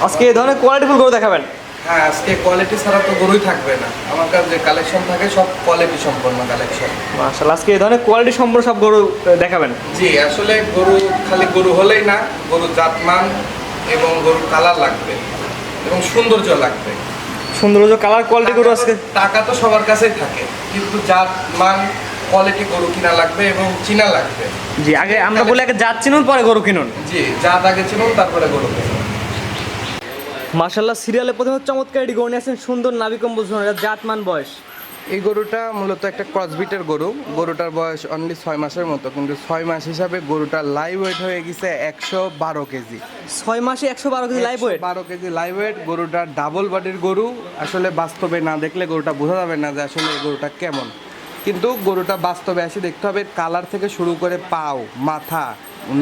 আজকে এই ধরনের কোয়ালিটিফুল গরু দেখাবেন? হ্যাঁ, আজকে কোয়ালিটি ছাড়া তো গরুই থাকবে না। আমার কাছে যে কালেকশন থাকে সব কোয়ালিটি সম্পন্ন কালেকশন। মাশাআল্লাহ, আজকে এই ধরনের কোয়ালিটি সম্পন্ন সব গরু দেখাবেন? জি, আসলে গরু খালি গরু হলেই না, গরু জাতমান এবং গরুর কালার লাগবে এবং সৌন্দর্য লাগবে। সৌন্দর্য, কালার, কোয়ালিটি গরু আজকে। টাকা তো সবার কাছেই থাকে, কিন্তু জাতমান কোয়ালিটি গরু কিনা লাগবে এবং চিনা লাগবে। জি, আগে আমরা বলি আগে জাত চিনুন পরে গরু কিনুন। জি, জাত আগে চিনুন তারপরে গরু কিনুন। মাশাআল্লাহ, সিরিয়ালে প্রথমে চমৎকার একটি গরু নিয়ে আসছেন, সুন্দর নাভি কম্বল ঝোলা, জাতমান বয়স। এই গরুটা মূলত একটা ক্রসবিটের গরু। গরুটার বয়স অনলি 6 মাসের মতো, কিন্তু 6 মাস হিসাবে গরুটার লাইভ ওয়েট হয়ে গেছে 112 কেজি। 6 মাসে 112 KG live weight? 12 KG live weight. গরুটার ডাবল বডির গরু। আসলে বাস্তবে না দেখলে গরুটা বোঝা যাবে না যে আসলে এই গরুটা কেমন, কিন্তু গরুটা বাস্তবে এসে দেখতে হবে। কালার থেকে শুরু করে পাও, মাথা,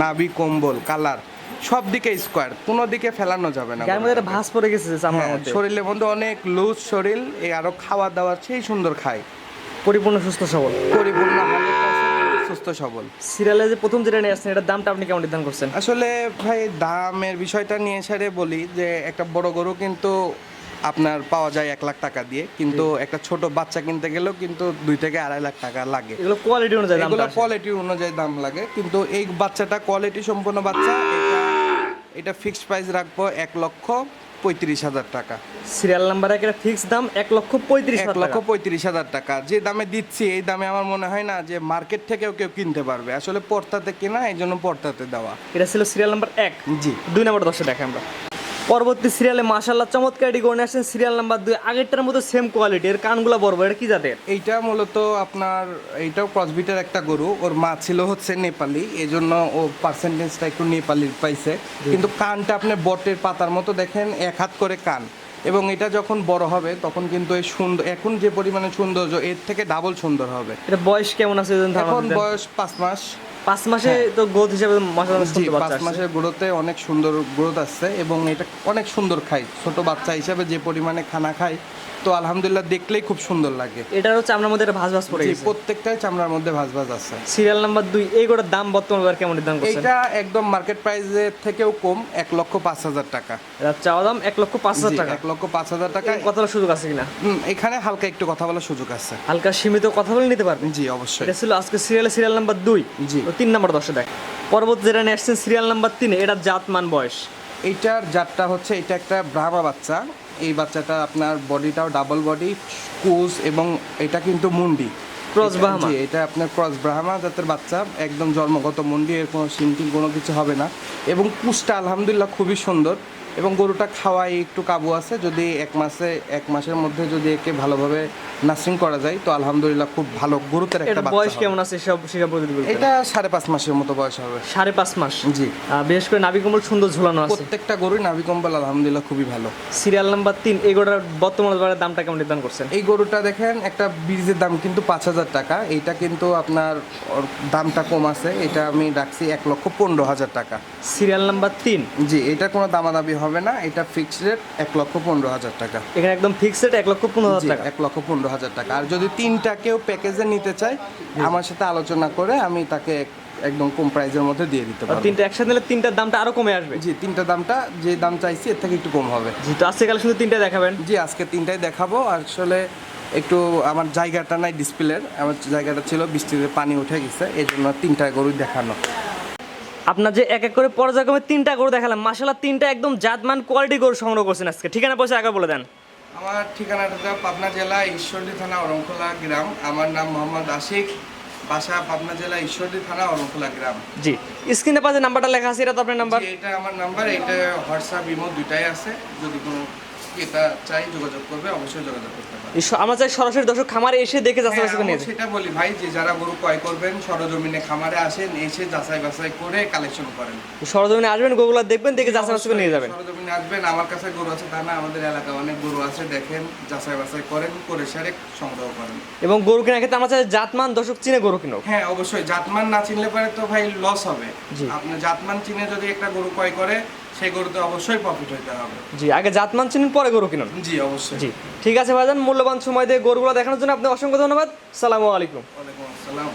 নাভি কম্বল, কালার সব দিকে স্কোয়ার, কোনো দিকে ফেলানো যাবে না। গায়ের মধ্যে একটা ভাঁজ পড়ে গেছে চামড়ার হ্যাঁ, মধ্যে। শরীরের মধ্যে অনেক লুজ শরীর, এই আরো খাওয়া দাওয়া সেই সুন্দর খায়, পরিপূর্ণ সুস্থ সবল, পরিপূর্ণ 100% সুস্থ সবল। সিরিয়ালে যে প্রথম যেটা নিয়ে আসছেন, এটার দামটা আপনি কেমন নির্ধারণ করছেন? আসলে ভাই দামের বিষয়টা নিয়ে সেরে বলি যে একটা বড় গরু কিন্তু আপনার পাওয়া যায় 1 লাখ টাকা দিয়ে, কিন্তু একটা ছোট বাচ্চা কিনতে গেলেও কিন্তু 2 থেকে 2.5 লাখ টাকা লাগে। এগুলো কোয়ালিটি অনুযায়ী দাম, এগুলো কোয়ালিটি অনুযায়ী দাম লাগে, কিন্তু এই বাচ্চাটা কোয়ালিটি সম্পন্ন বাচ্চা। এটা ফিক্সড প্রাইস রাখবো 1,35,000 টাকা। সিরিয়াল নাম্বার 1 এর ফিক্স দাম 1,35,000 টাকা। 1,35,000 টাকা যে দামে দিচ্ছি, এই দামে আমার মনে হয় না যে মার্কেট থেকেও কেউ কিনতে পারবে। আসলে পর্তাতে কেনা, এই জন্য পর্তাতে দেওয়া। এটা ছিল সিরিয়াল নাম্বার 1। জি, 2 নাম্বার দশে দেখে আমরা পরবর্তী সিরিয়ালে মাশাআল্লাহ চমৎকার একটি গরু নিয়ে আসছেন, সিরিয়াল নাম্বার 2। আগেরটার মতো সেম কোয়ালিটি, এর কানগুলো বড় বড়। এটা কি জাতের? এইটা মূলত আপনার এইটাও ক্রসবিটের একটা গরু। ওর মা ছিল হচ্ছে নেপালি, এই জন্য ও পার্সেন্টেজটা একটু নেপালির পাইছে, কিন্তু কানটা আপনি বটের পাতার মতো দেখেন, 1 হাত করে কান। এবং এটা যখন বড় হবে তখন কিন্তু এই সুন্দর, এখন যে পরিমাণে সৌন্দর্য এর থেকে ডাবল সুন্দর হবে। এটা বয়স কেমন আছে? এখন বয়স 5 মাস। 5 মাসে তো গ্রোথ হিসেবে মাশাআল্লাহ জি, সুন্দর বাচ্চা 5 মাসের গ্রোথে অনেক সুন্দর গ্রোথ আসছে এবং এটা অনেক সুন্দর খায়। ছোট বাচ্চা হিসাবে যে পরিমাণে খানা খায়, তো আলহামদুলিল্লাহ দেখলেই খুব সুন্দর লাগে। এটা হচ্ছে চামড়ার মধ্যে ভাঁজ ভাঁজ পড়ে জি, গেছে। প্রত্যেকটাই চামড়ার মধ্যে ভাঁজ ভাঁজ আছে। সিরিয়াল নাম্বার 2, এই গরুর দাম বর্তমান বাজার কেমন নির্ধারণ করছেন? এটা একদম মার্কেট প্রাইসের থেকেও কম, 1,05,000 টাকা। এটা চাওয়া দাম 1,05,000 টাকা। 1,05,000 টাকা। কথা বলার সুযোগ আছে কিনা? এখানে হালকা একটু কথা বলার সুযোগ আছে। হালকা সীমিত কথা বলে নিতে পারবেন? জি, অবশ্যই। এটা ছিল আজকে সিরিয়াল নাম্বার 2। জি। 3 নাম্বার দশে দেখ পরবর্তী যেটা নিয়ে আসছেন সিরিয়াল নাম্বার 3। এটা জাতমান বয়স? এইটার জাতটা হচ্ছে, এটা একটা ব্রাহ্মা বাচ্চা। এই বাচ্চাটা আপনার বডিটাও ডাবল বডি, কুজ, এবং এটা কিন্তু মুন্ডি ক্রস ব্রাহ্মা। জি, এটা আপনার ক্রস ব্রাহ্মা জাতের বাচ্চা, একদম জন্মগত মুন্ডি, এর কোনো সিমটিং কোনো কিছু হবে না। এবং কুজটা আলহামদুলিল্লাহ খুবই সুন্দর, এবং গরুটা খাওয়াই একটু কাবু আছে। যদি 1 মাসের মধ্যে যদি একে ভালোভাবে নার্সিং করা যায় তো আলহামদুলিল্লাহ খুব ভালো গরুতের একটা বাচ্চা বয়স হবে। কেমন আছে সব শিকার প্রতিদিন? এটা 5.5 মাসের মতো বয়স হবে। 5.5 মাস? জি। বিশেষ করে নাভি কম্বল সুন্দর ঝুলানো আছে। প্রত্যেকটা গরুই নাভি কম্বল আলহামদুলিল্লাহ খুবই ভালো। সিরিয়াল নাম্বার 3, এই গরুটার বর্তমান বাজারের দামটা কেমন নির্ধারণ করছেন? এই গরুটা দেখেন, একটা বীজের দাম কিন্তু 5,000 টাকা। এইটা কিন্তু আপনার ওর দামটা কম আছে, এটা আমি রাখছি 1,15,000 টাকা। Serial number 3। জি, এটা কোনো দামাদামি হবে না, এটা ফিক্সড রেট 1,15,000 টাকা। এখানে একদম ফিক্সড রেট 1,15,000 টাকা। 1,15,000 টাকা। আর যদি 3টা কেউ প্যাকেজে নিতে চায়, আমার সাথে আলোচনা করে আমি তাকে একদম কম প্রাইসের মধ্যে দিয়ে দিতে পারবো। 3টা একসাথে নিলে 3টার দামটা আরো কমে আসবে? জি, 3টা দামটা যে দাম চাইছি এর থেকে একটু কম হবে। জি, তো আজকে কালে শুধু 3টা দেখাবেন? জি, আজকে 3টাই দেখাবো। আসলে একটু আমার জায়গাটা নাই ডিসপ্লের, আমার জায়গাটা ছিল, বৃষ্টিতে পানি উঠে গেছে, এই জন্য 3টা গরুই দেখানো। আপনার যে এক এক করে পর্যায়ক্রমে 3টা গরু দেখালাম, মাশাআল্লাহ 3টা একদম জাতমান কোয়ালিটি গরু সংগ্রহ করছেন আজকে। ঠিকানা পয়সা আগে বলে দেন। আমার ঠিকানাটা পাবনা জেলা ঈশ্বরদী থানা অরংখোলা গ্রাম। আমার নাম মোহাম্মদ আশিক, বাসা পাবনা জেলা ঈশ্বরদী থানা অরংখোলা গ্রাম। জি, স্ক্রিনে পাশে নাম্বারটা লেখা আছে, এটা তো আপনার নাম্বার? এটা আমার নাম্বার, এটা হোয়াটসঅ্যাপ ইমো দুটাই আছে। যদি কোনো ক্রেতা চাই যোগাযোগ করবে, অবশ্যই যোগাযোগ করতে পারে। আমরা চাই সরাসরি দর্শক খামারে এসে দেখে যাচাই বাছাই করে নিয়ে সেটা বলি ভাই, যে যারা গরু ক্রয় করবেন সরজমিনে খামারে আসেন, এসে যাচাই বাছাই করে কালেকশন করেন। সরজমিনে আসবেন, গরুগুলো দেখবেন, দেখে যাচাই বাছাই করে নিয়ে যাবেন। সরজমিনে আসবেন, আমার কাছে গরু আছে তা না, আমাদের এলাকায় অনেক গরু আছে, দেখেন, যাচাই বাছাই করেন, করে সারে সংগ্রহ করেন। এবং গরু কেনার ক্ষেত্রে আমরা চাই জাতমান দর্শক চিনে গরু কিনুক। হ্যাঁ, অবশ্যই। জাতমান না চিনলে পরে তো ভাই লস হবে। আপনি জাতমান চিনে যদি একটা গরু ক্রয় করে, সেই গরুতে অবশ্যই প্রফিট হইতে হবে। জি, আগে জাতমান চিনুন, পরে গরু কিনুন। জি, অবশ্যই। জি, ঠিক আছে ভাইজান, মূল্যবান সময় দিয়ে গরুগুলো দেখানোর জন্য আপনাকে অসংখ্য ধন্যবাদ। সালামু আলাইকুম। ওয়ালাইকুম আসসালাম।